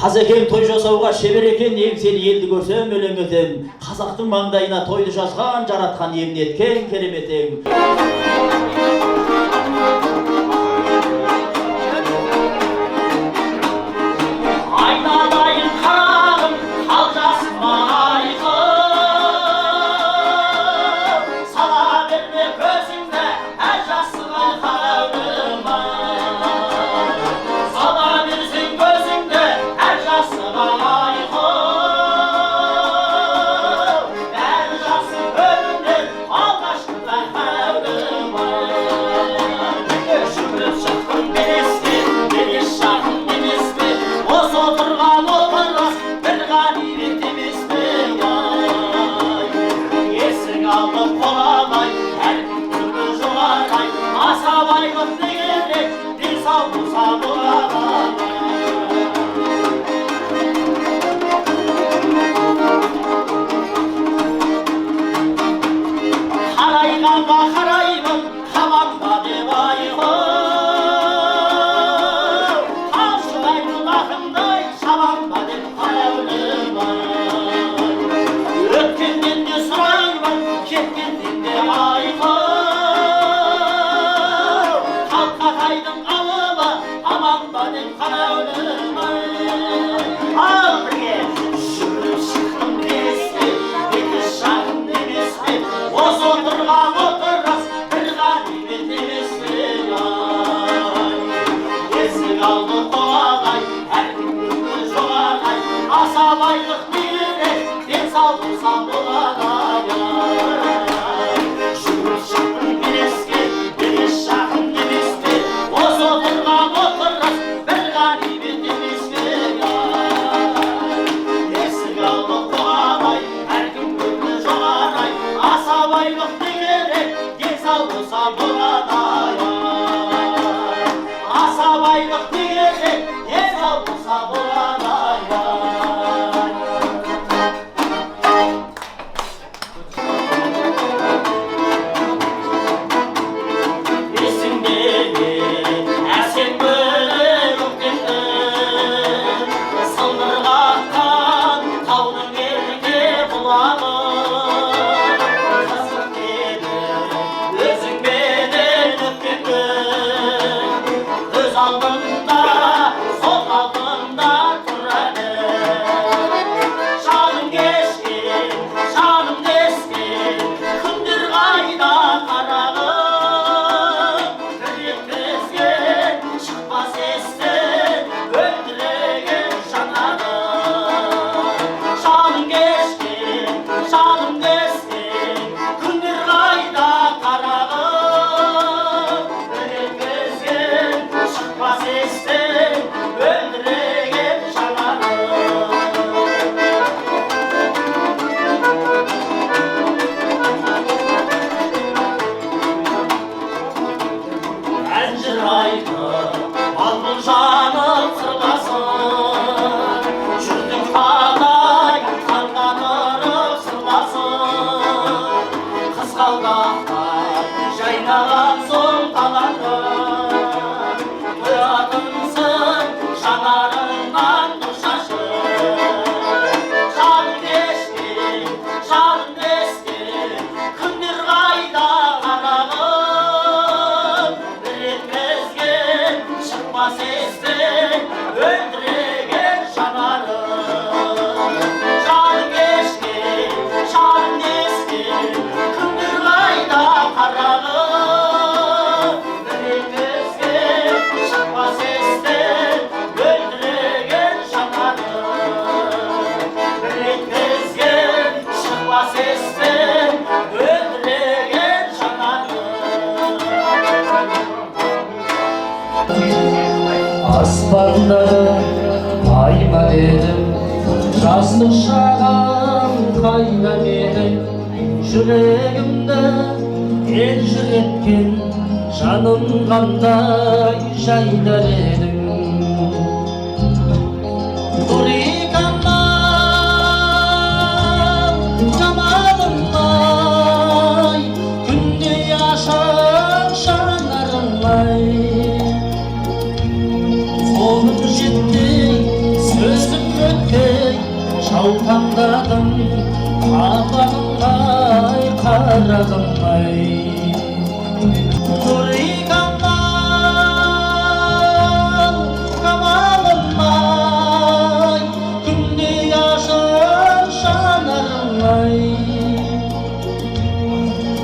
Қазекең той жасауға шебер екен, еңселі елді көрсем өлең етем. Қазақтың маңдайына тойды жазған, жаратқан емін еткен кереметең. Айналайын қарағым, қалжасым айқын. Сала берме көзіңді, әр жасыға қарауыма. Сала берсең көзіңді, әр жасыға айқын. Бәрі жақсы көрінер, алғашқыда қарауыма. Жүгіріп шықтым белеске, белес жақын емес пе? Осы отырған отырғас, бір ғанибет емес пе? Есік алды қолалай, әркім күлді жоғарай. Асабайлық дегенде, денсау болса болады. Қарайғанға қараймын, табанға деп айғым. Қалшылаймын ақындай, шабанға деп қарауылыма. Өткеннен де сұраймын, кеткеннен де айғым. Қалқатайдың алымы, аманба деп қарауылыма. Ал бірге жүгіріп шықтым белеске, беті шағын емес пе? Осы отырған отырғас, бір ғанибет емес пе? Есік алды қолалай, әркім күлді жоғарай. Асабайлық дегенде, денсау болса болады. Жүгіріп шықтым белеске, белес жақын емес пе? Осы отырған отырғас, бір ғанибет емес пе? Есік алды қолалай, әркім күлді жоғарай. Асабайлық дегенде, денсау болса болады. Асабайлық дегенде, денсау болса болады. Есіңде ме, әсем бөлек өктемді, сылдырғатқан таудың ерке бұлағы. Қызық еді өзіңменен өткен күн, көз алдымда, сол алдымда тұрады. Жаным кешкен, жаным дескен, күндер қайда қарағым. Bir еткізген, шықпас естен, өлтіреген жанарым. Жаным кешкен, жаным дескен, күндер қайда қарағым. Bir еткізген, шықпас естен, өлтіреген жанарым. Әнжір айтып, балбұл жанып сырласын. Жүрдің қалай, қанға тұрып сырласын. Қызғалдақтар жайнаған соң қалатын. Тоятынсың жанарыңнан нұр шашып. Жаным кешкен, жаным дескен, күндер қайда қарағым. Bir еткізген, шықпас естен, өлтіреген жанарым. Жаным кешкен, жаным дескен, күндер қайда қарағым. Bir еткізген, шықпас естен, өлтіреген жанарым. Bir еткізген, шықпас естен, өлтіреген жанарым. Аспанда айма дедім, жастық шағым қайда менің. Жүрегімді елжіреткен, жаным қандай жайдар едің. Турикамнан жамалымай, күндей ашық жанарымай. Қолым жаутаңдадым қабағым-ай қарағым-ай Нұрикамнан камалым-ай күндей ашық жанарым-ай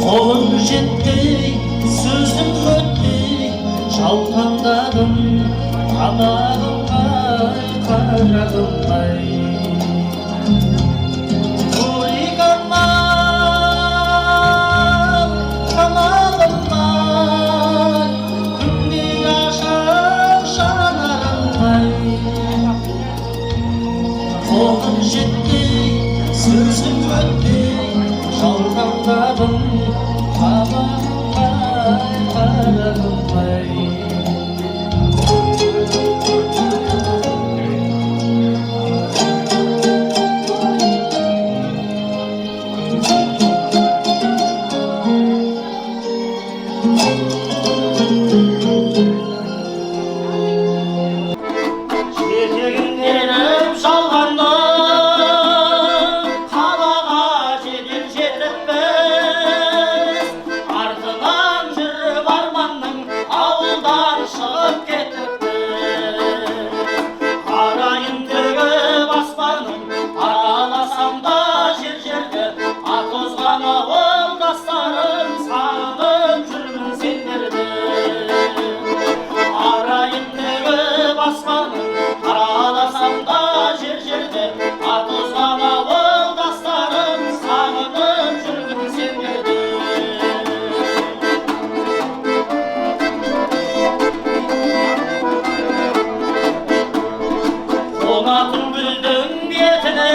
қолым жетпей сөзім өтпей жаутаңдадым қабағым-ай қарағым-ай Нұрикамнан камалым-ай күндей ашық жанарым-ай қолым жетпей сөзім өтпей жаутаңдадым қабағым-ай қарағым-ай Жетегіңнен жалғанды қалаға жедел жетіппіз артынан жүріп арманның ауылдан шығып кетіппіз арайын төгіп аспанның араласам да жер-жерді ат озған ауылдастарым сағынып жүрмін сендерді арайын төгіп аспанның араласам да жер-жерді ат озған ауылдастарым сағынып жүрмін сендерді қонатын гүлдің бетіне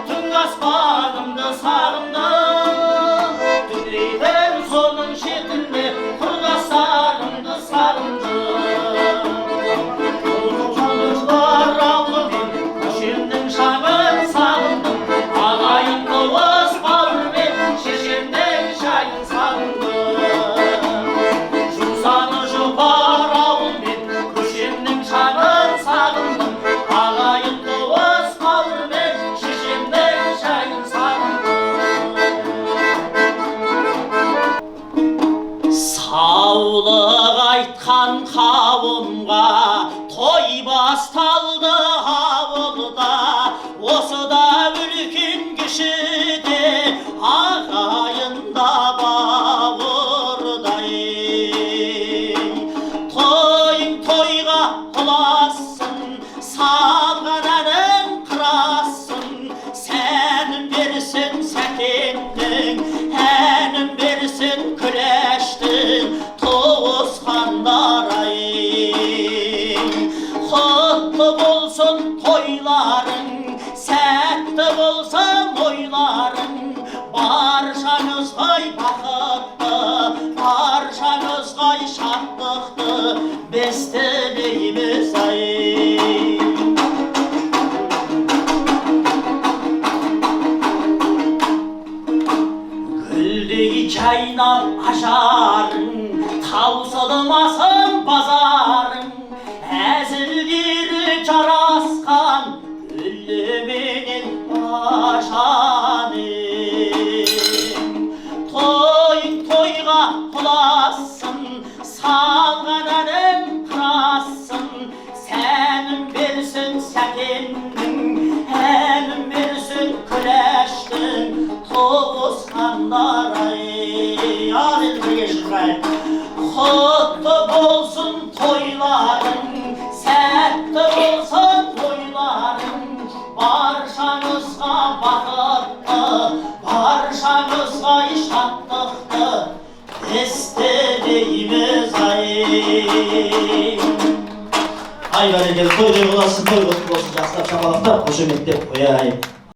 түнгі аспанымды сағындым түнейтін соның шетінде құрдастарымды сағындым Қонушылар ауылымен көшемнің шаңын сағындым ағайын туыс бауырмен шешемнің шайын сағындым жусаны жұпар ауылмен көшемнің шаңын сағындым ағайын туыс бауырмен шешемнің шайын сағындым саулық айтқан қауымға той басталды ауылда осыда үлкен кішіде ағайында бауырдай тойың тойға құласын салған әнің қырасың сәнін берсін сәкеннің әнін берсін күләштің туысқандар-ай құтты болсын тойларың сәтті болсын ойларың баршаңызға бақытты баршаңызға шаттықты біз тілейміз-ай гүлдей жайнап ажарың таусылмасын базарың әзілдері жарасқан гүлменен ажаның тойың тойға құласын салған әнің қырасың сәнін берсін сәкеннің әнін берсін күләштің туысқандар-ай ал енді бірге шырқайық құтты болсын тойларың сәтті болсын тойларың баршаңызға бақытты баршаңызға шаттықты біз тілейміз-ай ай бәрекелді той болсын той құтты болсын жақсылап шапалақтап қошеметтеп қояйық